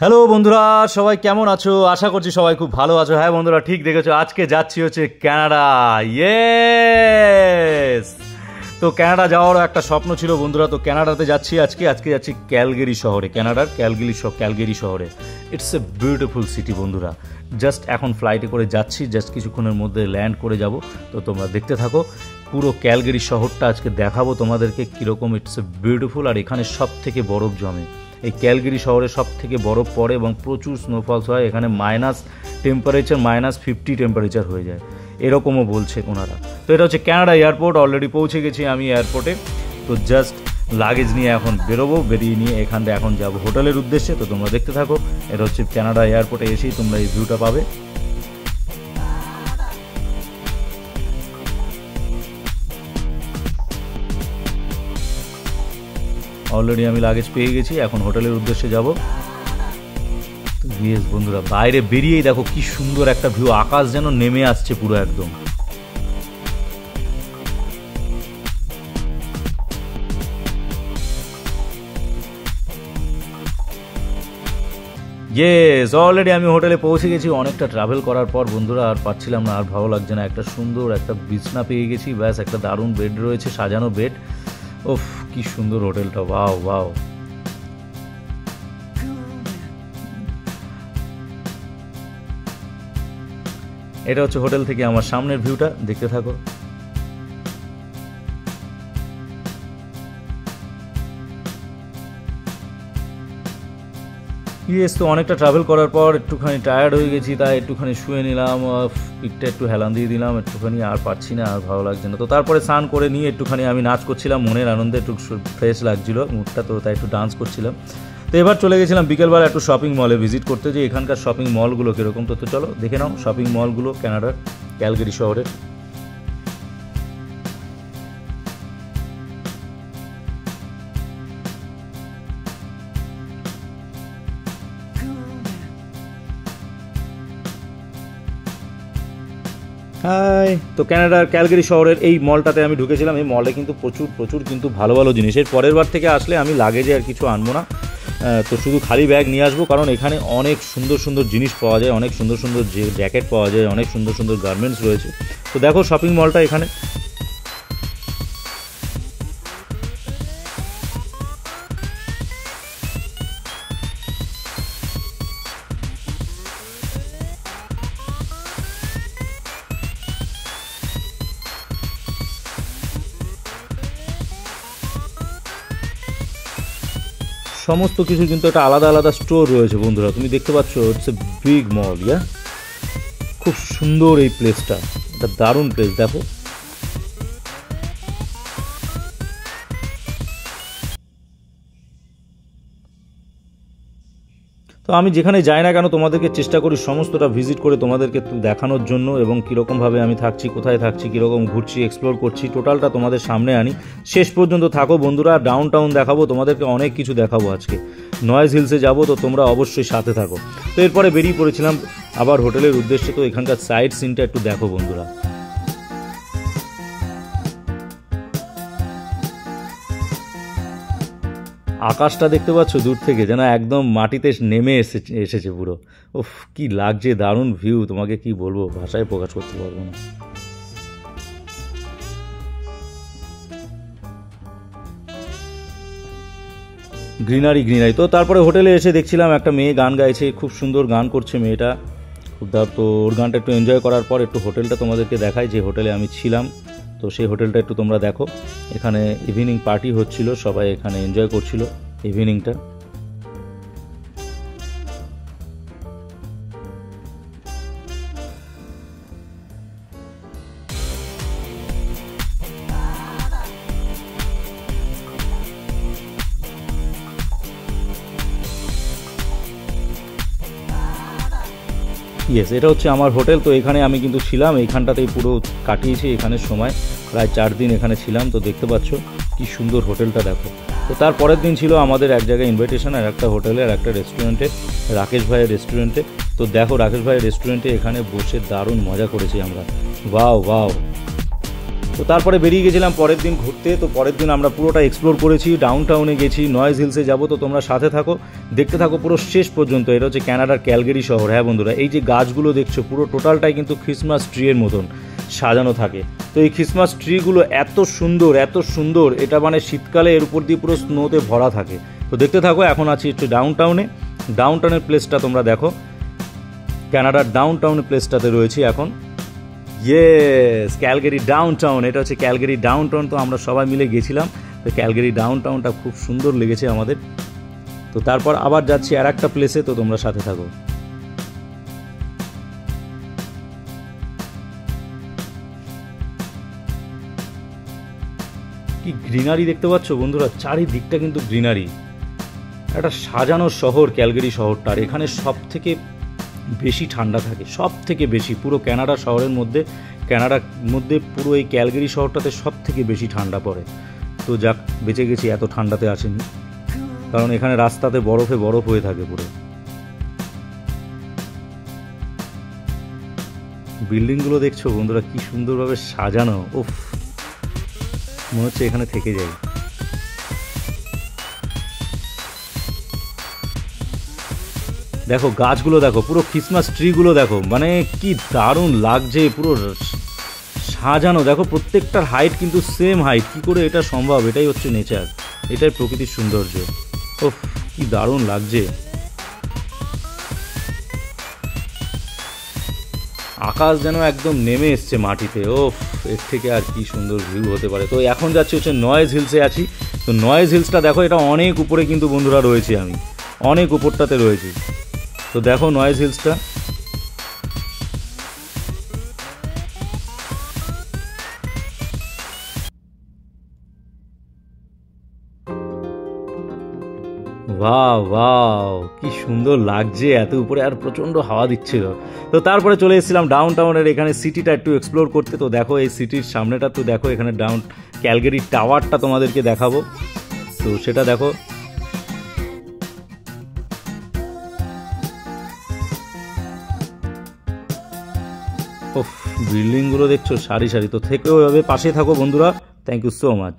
Hello বন্ধুরা, সবাই কেমন আছো? আশা করছি সবাই খুব ভালো আছো। হ্যাঁ বন্ধুরা, ঠিক দেখেছো, আজকে যাচ্ছি হচ্ছে ক্যানাডা। ইয়েস! তো ক্যানাডা যাওয়ারও একটা স্বপ্ন ছিল বন্ধুরা। তো ক্যানাডাতে যাচ্ছি আজকে যাচ্ছি ক্যালগেরি শহরে, ক্যানাডার ক্যালগেরি শহরে। ইটস এ বিউটিফুল সিটি বন্ধুরা। জাস্ট এখন ফ্লাইটে করে যাচ্ছি, জাস্ট কিছুক্ষণের মধ্যে ল্যান্ড করে যাব। তো তোমরা দেখতে থাকো, পুরো ক্যালগেরি শহরটা আজকে দেখাবো তোমাদেরকে কীরকম। It's a beautiful. আর এখানে সব থেকে বরফ জমে, এই ক্যালগেরি শহরে সব থেকে বরফ পড়ে এবং প্রচুর স্নোফলস হয়। এখানে -50 টেম্পারেচার হয়ে যায়, এরকমও বলছে ওনারা। তো এটা হচ্ছে ক্যানাডা এয়ারপোর্ট। অলরেডি পৌঁছে গেছি আমি এয়ারপোর্টে। তো জাস্ট লাগেজ নিয়ে এখন বেরোবো, বেরিয়ে নিয়ে এখান থেকে এখন যাবো হোটেলের উদ্দেশ্যে। তো তোমরা দেখতে থাকো। এটা হচ্ছে ক্যানাডা এয়ারপোর্টে এসেই তোমরা এই ভিউটা পাবে। অলরেডি আমি লাগেজ পেয়ে গেছি, এখন হোটেলের উদ্দেশ্যে যাব। ইয়েস বন্ধুরা, বাইরে বেরিয়েই দেখো কি সুন্দর একটা ভিউ, আকাশ যেন নেমে আসছে পুরো একদম। ইয়েস, অলরেডি আমি হোটেলে পৌঁছে গেছি। অনেকটা ট্রাভেল করার পর বন্ধুরা আর পাচ্ছিলাম না, আর ভালো লাগছে না। একটা সুন্দর একটা বিছনা পেয়ে গেছি, ব্যাস একটা দারুণ বেড রয়েছে, সাজানো বেড। ওফ, কি সুন্দর হোটেলটা, ওয়াও ওয়াও। এটা হচ্ছে হোটেল থেকে আমার সামনের ভিউটা, দেখতে থাকো। ইয়েস, তো অনেকটা ট্রাভেল করার পর একটুখানি টায়ার্ড হয়ে গেছি, তাই একটুখানি শুয়ে নিলাম, পিঠটা একটু হেলান দিয়ে দিলাম একটুখানি। আর পারছি না, আর ভালো লাগছে না। তো তারপরে স্নান করে নিয়ে একটুখানি আমি নাচ করছিলাম, মনের আনন্দে একটু ফ্রেশ লাগছিল মুডটা, তো তাই একটু ডান্স করছিলাম। তো এবার চলে গেছিলাম বিকেলবেলা একটু শপিং মলে ভিজিট করতে, যে এখানকার শপিং মলগুলো কীরকম। তো চলো দেখে নাও শপিং মলগুলো ক্যানাডার ক্যালগেরি শহরের। হাই, তো ক্যানাডার ক্যালগেরি শহরের এই মলটাতে আমি ঢুকেছিলাম। এই মলে কিন্তু প্রচুর কিন্তু ভালো ভালো জিনিস। এর পরের বার থেকে আসলে আমি লাগেজে আর কিছু আনবো না, তো শুধু খালি ব্যাগ নিয়ে আসবো, কারণ এখানে অনেক সুন্দর সুন্দর জিনিস পাওয়া যায়, অনেক সুন্দর সুন্দর জ্যাকেট পাওয়া যায়, অনেক সুন্দর সুন্দর গার্মেন্টস রয়েছে। তো দেখো শপিং মলটা এখানে। সমস্ত কিছু কিন্তু একটা আলাদা আলাদা স্টোর রয়েছে বন্ধুরা, তুমি দেখতে পাচ্ছ। ইটস এ বিগ মল। খুব সুন্দর এই প্লেসটা, এটা দারুণ প্লেস। দেখো তো আমি যেখানে যাই না কেন তোমাদেরকে চেষ্টা করি সমস্তটা ভিজিট করে তোমাদেরকে দেখানোর জন্য, এবং কীরকমভাবে আমি থাকছি, কোথায় থাকছি, কীরকম ঘুরছি, এক্সপ্লোর করছি, টোটালটা তোমাদের সামনে আনি। শেষ পর্যন্ত থাকো বন্ধুরা। ডাউন টাউন দেখাবো তোমাদেরকে, অনেক কিছু দেখাবো আজকে। নয়েজ হিলসে যাবো, তো তোমরা অবশ্যই সাথে থাকো। তো এরপরে বেরিয়ে পড়েছিলাম আবার হোটেলের উদ্দেশ্যে। তো এখানকার সাইড সিনটা একটু দেখো বন্ধুরা। আকাশটা দেখতে পাচ্ছ দূর থেকে, যেন একদম মাটিতে নেমে এসেছে পুরো। উফ, কি লাগছে, দারুণ ভিউ, তোমাকে কি বলবো, ভাষায় প্রকাশ করতে পারবো না। গ্রিনারি। তো তারপরে হোটেলে এসে দেখছিলাম একটা মেয়ে গান গাইছে, খুব সুন্দর গান করছে মেয়েটা, খুব তো ওর গানটা একটু এনজয় করার পর একটু হোটেলটা তোমাদেরকে দেখাই, যে হোটেলে আমি ছিলাম। তো সেই হোটেলটা একটু তোমরা দেখো। এখানে ইভিনিং পার্টি হচ্ছিল, সবাই এখানে এনজয় করছিল ইভিনিংটা। ইয়েস, এটা হচ্ছে আমার হোটেল। তো এখানে আমি কিন্তু ছিলাম, এইখানটাতেই পুরো কাটিয়েছি এখানে সময়, প্রায় 4 দিন এখানে ছিলাম। তো দেখতে পাচ্ছ কি সুন্দর হোটেলটা দেখো। তো তার পরের দিন ছিল আমাদের এক জায়গায় ইনভাইটেশন, আর একটা হোটেলে আর একটা রেস্টুরেন্টে, রাকেশ ভাইয়ের রেস্টুরেন্টে। তো দেখো রাকেশ ভাইয়ের রেস্টুরেন্টে এখানে বসে দারুণ মজা করেছি আমরা। Wow wow. তো তারপরে বেরিয়ে গেছিলাম পরের দিন ঘুরতে। তো পরের দিন আমরা পুরোটা এক্সপ্লোর করেছি, ডাউন টাউনে গেছি, নয়েজ হিলসে যাবো। তো তোমরা সাথে থাকো, দেখতে থাকো পুরো শেষ পর্যন্ত। এটা হচ্ছে কানাডার ক্যালগেরি শহর। হ্যাঁ বন্ধুরা, এই যে গাছগুলো দেখছো পুরো টোটালটাই কিন্তু ক্রিসমাস ট্রিয়ের মতন সাজানো থাকে। তো এই ক্রিসমাস ট্রিগুলো এত সুন্দর, এত সুন্দর, এটা মানে শীতকালে এর উপর দিয়ে পুরো স্নোতে ভরা থাকে। তো দেখতে থাকো। এখন আছি একটু ডাউন টাউনে। ডাউন টাউনের প্লেসটা তোমরা দেখো, কানাডার ডাউন টাউনের প্লেসটাতে রয়েছি এখন। Yes, Calgary down town. এটা হচ্ছে ক্যালগেরি ডাউন টাউন। তো আমরা সবাই মিলে গেছিলাম। তো ক্যালগেরি ডাউন টাউনটা খুব সুন্দর লেগেছে আমাদের। তো তারপর আবার যাচ্ছি আর একটা প্লেসে। তো তোমরা সাথে থাকো। কি গ্রিনারি দেখতে পাচ্ছ বন্ধুরা, চারিদিকটা কিন্তু গ্রিনারি। একটা সাজানো শহর ক্যালগেরি শহরটা। আর এখানে সব থেকে বেশি ঠান্ডা থাকে, সব থেকে বেশি পুরো কানাডা শহরের মধ্যে, কানাডার মধ্যে পুরো এই ক্যালগেরি শহরটাতে সব থেকে বেশি ঠান্ডা পড়ে। তো যাক, বেঁচে গেছি, এত ঠান্ডাতে আসেনি, কারণ এখানে রাস্তাতে বরফে বরফ হয়ে থাকে পুরো। বিল্ডিংগুলো দেখছো বন্ধুরা কি সুন্দরভাবে সাজানো। উফ, মনে হচ্ছে এখানে থেকে যাই। দেখো গাছগুলো দেখো, পুরো ক্রিসমাস ট্রিগুলো দেখো, মানে কি দারুণ লাগছে, পুরো সাজানো। দেখো প্রত্যেকটার হাইট কিন্তু সেম হাইট। কি করে এটা সম্ভব? এটাই হচ্ছে নেচার, এটাই প্রকৃতির সৌন্দর্য। ওফ, কি দারুণ লাগছে। আকাশ যেন একদম নেমে এসছে মাটিতে। ওফ, এর থেকে আর কি সুন্দর ভিউ হতে পারে। তো এখন যাচ্ছি হচ্ছে নয়েজ হিলসে আছি। তো নয়েজ হিলসটা দেখো, এটা অনেক উপরে কিন্তু বন্ধুরা রয়েছে, আমি অনেক উপরটাতে রয়েছি। তো দেখো নয়েজ হিলসটা। ওয়াও ওয়াও, কি সুন্দর লাগছে এত উপরে, আর প্রচণ্ড হাওয়া দিচ্ছিল। তো তারপরে চলে এসেছিলাম ডাউন টাউনের এখানে সিটিটা একটু এক্সপ্লোর করতে। তো দেখো এই সিটির সামনেটা তো দেখো, এখানে ডাউন ক্যালগেরি টাওয়ারটা তোমাদেরকে দেখাবো। তো সেটা দেখো। ওফ, বিল্ডিংগুলো দেখছো সারি সারি। তো থেকেও এভাবে পাশে থাকো বন্ধুরা। Thank you so much.